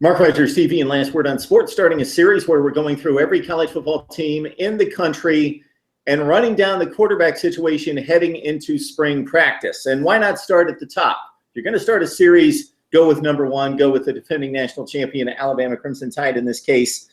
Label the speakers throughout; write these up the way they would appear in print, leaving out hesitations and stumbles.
Speaker 1: Mark Rogers TV and Last Word on Sports, starting a series where we're going through every college football team in the country and running down the quarterback situation heading into spring practice. And why not start at the top? If you're going to start a series, go with number one, go with the defending national champion, Alabama Crimson Tide in this case,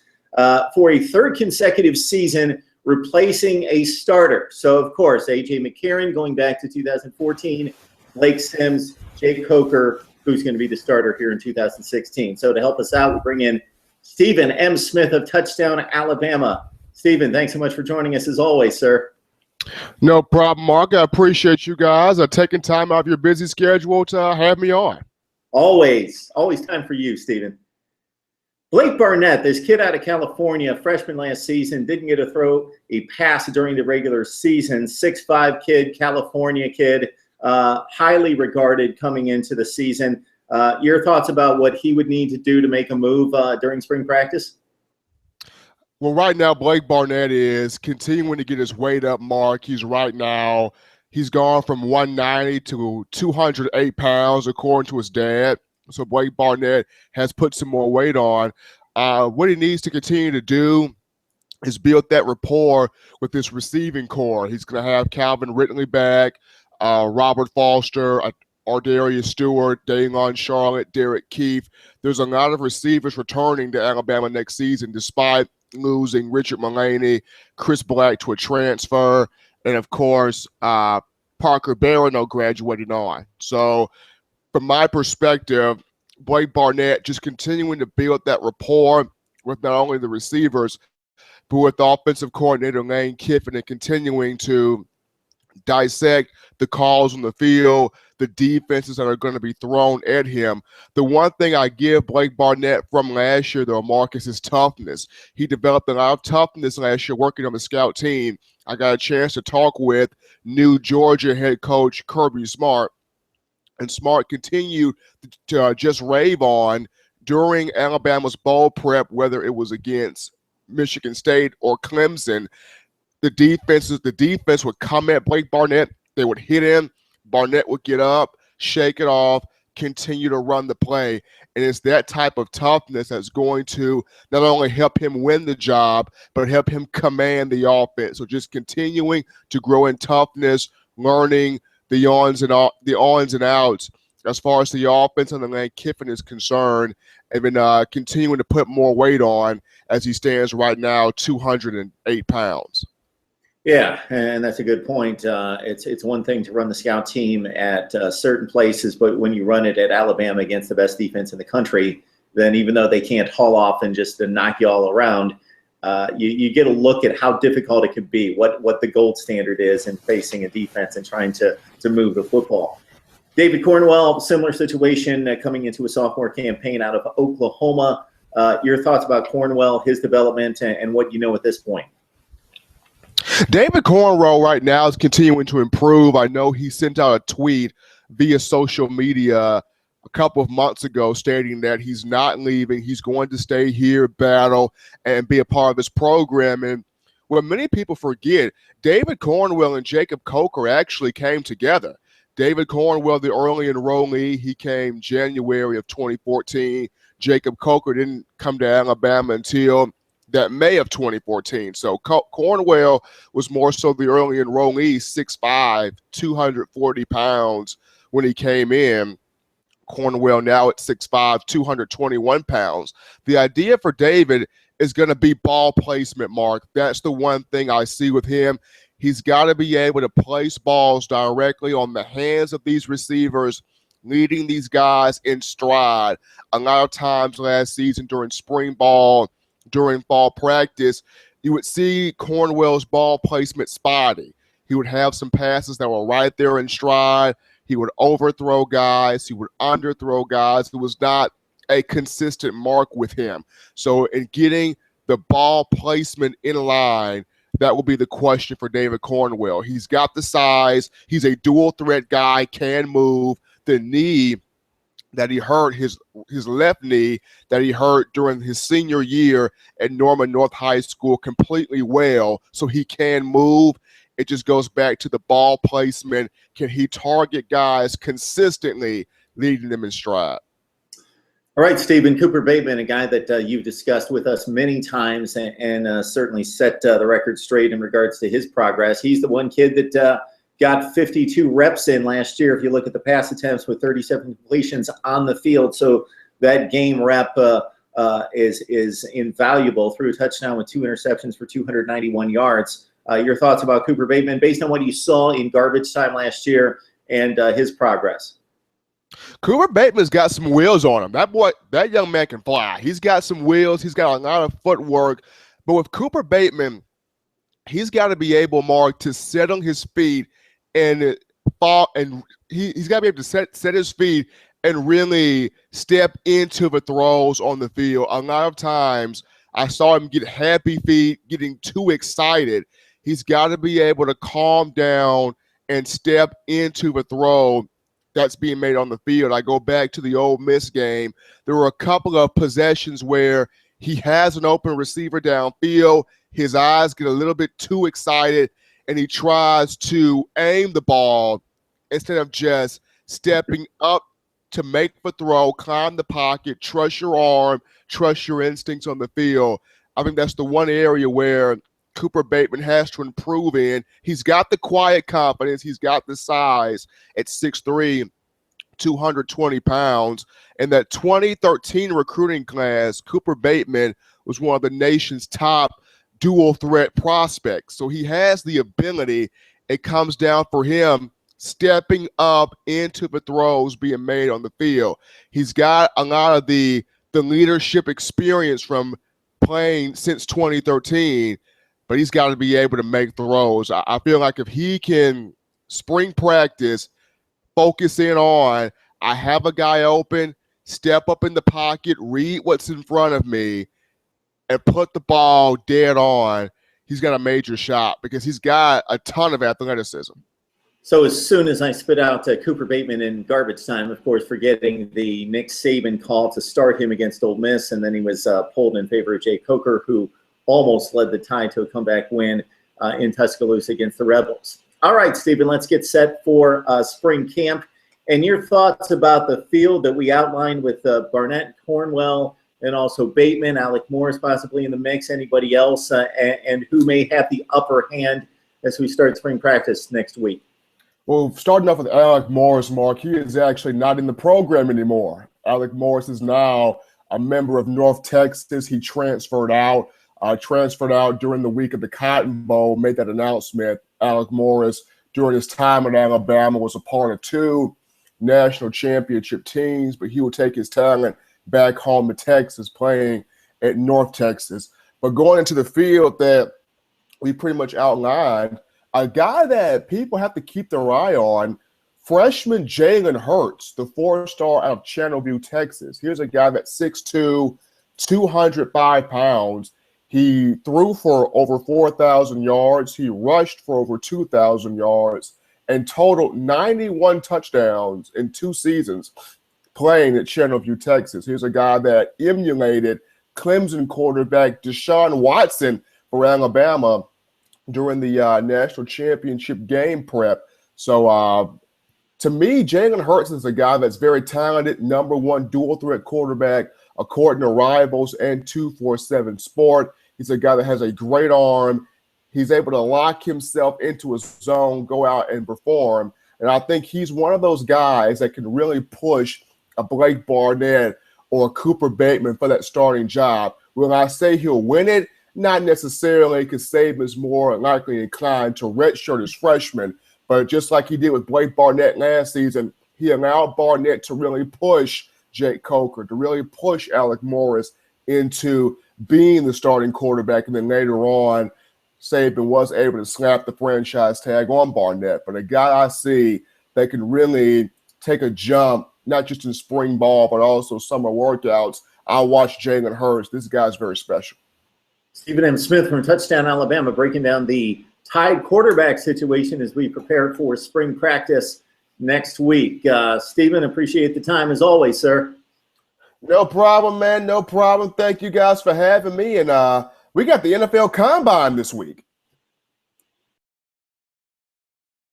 Speaker 1: for a third consecutive season, replacing a starter. So, of course, A.J. McCarron going back to 2014, Blake Sims, Jake Coker, who's going to be the starter here in 2016. So to help us out, we bring in Stephen M. Smith of Touchdown Alabama. Stephen, thanks so much for joining us as always, sir.
Speaker 2: No problem, Mark. I appreciate you guys taking time out of your busy schedule to have me on.
Speaker 1: Always time for you, Stephen. Blake Barnett, this kid out of California, freshman last season, didn't get to throw a pass during the regular season. 6'5" kid, California kid. Highly regarded coming into the season. Your thoughts about what he would need to do to make a move during spring practice?
Speaker 2: Well, right now, Blake Barnett is continuing to get his weight up, Mark. He's gone from 190 to 208 pounds, according to his dad. So Blake Barnett has put some more weight on. What he needs to continue to do is build that rapport with this receiving core. He's going to have Calvin Ridley back, Robert Foster, Ardarius Stewart, Dayon Charlotte, Derek Keefe. There's a lot of receivers returning to Alabama next season, despite losing Richard Mullaney, Chris Black to a transfer, and of course, Parker Barano graduating on. So from my perspective, Blake Barnett just continuing to build that rapport with not only the receivers, but with offensive coordinator Lane Kiffin, and continuing to dissect the calls on the field, the defenses that are going to be thrown at him. The one thing I give Blake Barnett from last year, though, Mark, is his toughness. He developed a lot of toughness last year working on the scout team. I got a chance to talk with new Georgia head coach Kirby Smart, and Smart continued to just rave on during Alabama's bowl prep, whether it was against Michigan State or Clemson. The defense would come at Blake Barnett. They would hit him. Barnett would get up, shake it off, continue to run the play. And it's that type of toughness that's going to not only help him win the job, but help him command the offense. So just continuing to grow in toughness, learning the ons and outs as far as the offense and the Lane Kiffin is concerned, and then continuing to put more weight on as he stands right now, 208 pounds.
Speaker 1: Yeah, and that's a good point. It's one thing to run the scout team at certain places, but when you run it at Alabama against the best defense in the country, then even though they can't haul off and just knock you all around, you get a look at how difficult it could be, what the gold standard is in facing a defense and trying to move the football. David Cornwell, similar situation coming into a sophomore campaign out of Oklahoma. Your thoughts about Cornwell, his development, and what you know at this point?
Speaker 2: David Cornwell right now is continuing to improve. I know he sent out a tweet via social media a couple of months ago stating that he's not leaving. He's going to stay here, battle, and be a part of this program. And what many people forget, David Cornwell and Jacob Coker actually came together. David Cornwell, the early enrollee, he came January of 2014. Jacob Coker didn't come to Alabama until that May of 2014. So Cornwell was more so the early enrollee, 6'5", 240 pounds when he came in. Cornwell now at 6'5", 221 pounds. The idea for David is going to be ball placement, Mark. That's the one thing I see with him. He's got to be able to place balls directly on the hands of these receivers, leading these guys in stride. A lot of times last season during spring ball, during fall practice, you would see Cornwell's ball placement spotty. He would have some passes that were right there in stride. He would overthrow guys. He would underthrow guys. It was not a consistent mark with him. So in getting the ball placement in line, that will be the question for David Cornwell. He's got the size. He's a dual threat guy, can move. The knee that he hurt, his left knee that he hurt during his senior year at Norman North High School completely well, so he can move. It just goes back to the ball placement. Can he target guys consistently, leading them in stride?
Speaker 1: All right, Stephen, Cooper Bateman, a guy that you've discussed with us many times and certainly set the record straight in regards to his progress. He's the one kid that got 52 reps in last year, if you look at the pass attempts with 37 completions on the field. So that game rep is invaluable. Threw a touchdown with 2 interceptions for 291 yards. Your thoughts about Cooper Bateman based on what you saw in garbage time last year and his progress?
Speaker 2: Cooper Bateman's got some wheels on him. That young man can fly. He's got some wheels. He's got a lot of footwork. But with Cooper Bateman, he's got to be able, Mark, to set on his feet and fall. And he's got to be able to set his feet and really step into the throws on the field. A lot of times I saw him get happy feet, getting too excited. He's got to be able to calm down and step into the throw that's being made on the field. I go back to the Ole Miss game. There were a couple of possessions where he has an open receiver downfield. His eyes get a little bit too excited, and he tries to aim the ball instead of just stepping up to make the throw, climb the pocket, trust your arm, trust your instincts on the field. I think that's the one area where Cooper Bateman has to improve in. He's got the quiet confidence. He's got the size at 6'3", 220 pounds. In that 2013 recruiting class, Cooper Bateman was one of the nation's top dual threat prospects. So he has the ability. It comes down for him stepping up into the throws being made on the field. He's got a lot of the leadership experience from playing since 2013, but he's got to be able to make throws. I feel like if he can spring practice, focus in on, I have a guy open, step up in the pocket, read what's in front of me, and put the ball dead on, he's got a major shot because he's got a ton of athleticism.
Speaker 1: So as soon as I spit out Cooper Bateman in garbage time, of course, forgetting the Nick Saban call to start him against Ole Miss, and then he was pulled in favor of Jay Coker, who almost led the Tide to a comeback win in Tuscaloosa against the Rebels. All right, Stephen, let's get set for spring camp. And your thoughts about the field that we outlined with Barnett, Cornwell, and also Bateman, Alec Morris possibly in the mix, anybody else, and who may have the upper hand as we start spring practice next week?
Speaker 2: Well, starting off with Alec Morris, Mark, he is actually not in the program anymore. Alec Morris is now a member of North Texas. He transferred out during the week of the Cotton Bowl, made that announcement. Alec Morris, during his time at Alabama, was a part of 2 national championship teams, but he will take his talent back home to Texas, playing at North Texas. But going into the field that we pretty much outlined, a guy that people have to keep their eye on, freshman Jalen Hurtz, the 4-star out of Channelview, Texas. Here's a guy that's 6'2", 205 pounds. He threw for over 4,000 yards. He rushed for over 2,000 yards and totaled 91 touchdowns in 2 seasons playing at Channelview, Texas. Here's a guy that emulated Clemson quarterback Deshaun Watson for Alabama during the national championship game prep. So to me, Jalen Hurtz is a guy that's very talented, #1 dual threat quarterback, according to Rivals and 247 Sport. He's a guy that has a great arm. He's able to lock himself into his zone, go out and perform. And I think he's one of those guys that can really push a Blake Barnett or a Cooper Bateman for that starting job. Will I say he'll win it? Not necessarily, because Saban is more likely inclined to redshirt his freshman. But just like he did with Blake Barnett last season, he allowed Barnett to really push Jake Coker, to really push Alec Morris into being the starting quarterback. And then later on, Saban was able to slap the franchise tag on Barnett. But a guy I see that can really take a jump, not just in spring ball, but also summer workouts, I watch Jalen Hurtz. This guy's very special.
Speaker 1: Stephen M. Smith from Touchdown Alabama breaking down the Tide quarterback situation as we prepare for spring practice next week. Stephen, appreciate the time as always, sir.
Speaker 2: No problem, man. No problem. Thank you guys for having me. And we got the NFL Combine this week.